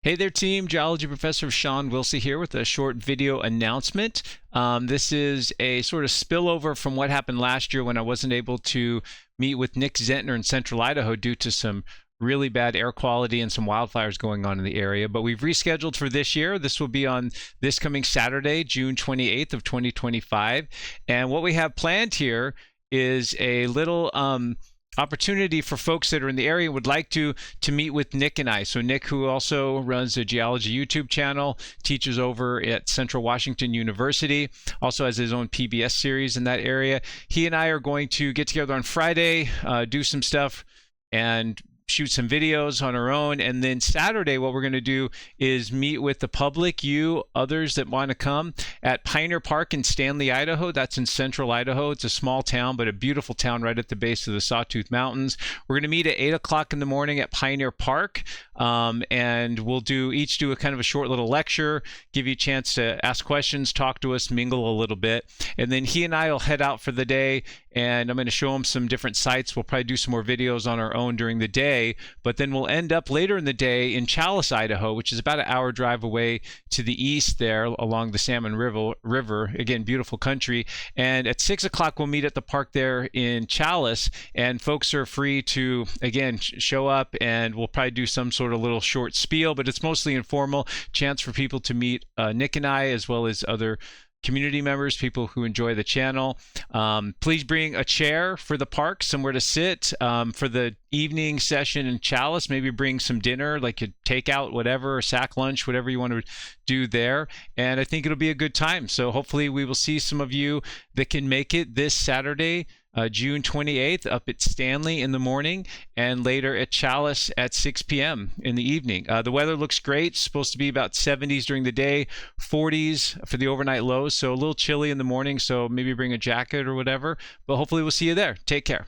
Hey there, team. Geology professor Shawn Willsey here with a short video announcement. This is a sort of spillover from what happened last year when I wasn't able to meet with Nick Zentner in central Idaho due to some really bad air quality and some wildfires going on in the area. But we've rescheduled for this year. This will be on this coming Saturday, June 28th of 2025. And what we have planned here is a little opportunity for folks that are in the area and would like to meet with Nick and I. So Nick, who also runs a geology YouTube channel, teaches over at Central Washington University, also has his own PBS series in that area. He and I are going to get together on Friday, do some stuff, and shoot some videos on our own. And then Saturday, what we're going to do is meet with the public, you, others that want to come, at Pioneer Park in Stanley, Idaho. That's in central Idaho. It's a small town, but a beautiful town right at the base of the Sawtooth Mountains. We're going to meet at 8 o'clock in the morning at Pioneer Park. And we'll each do a kind of a short little lecture, give you a chance to ask questions, talk to us, mingle a little bit. And then he and I will head out for the day, and I'm going to show him some different sites. We'll probably do some more videos on our own during the day, but then we'll end up later in the day in Challis, Idaho, which is about an hour drive away to the east there along the Salmon River. Again, beautiful country. And at 6 o'clock, we'll meet at the park there in Challis, and folks are free to, again, show up, and we'll probably do some sort of little short spiel, but it's mostly informal, chance for people to meet Nick and I, as well as other community members, people who enjoy the channel. Please bring a chair for the park, somewhere to sit. For the evening session in Challis, maybe bring some dinner, like a takeout, whatever, or sack lunch, whatever you want to do there. And I think it'll be a good time. So hopefully we will see some of you that can make it this Saturday, June 28th, up at Stanley in the morning, and later at Challis at 6 p.m. in the evening. The weather looks great. It's supposed to be about 70s during the day, 40s for the overnight lows, so a little chilly in the morning, so maybe bring a jacket or whatever. But hopefully we'll see you there. Take care.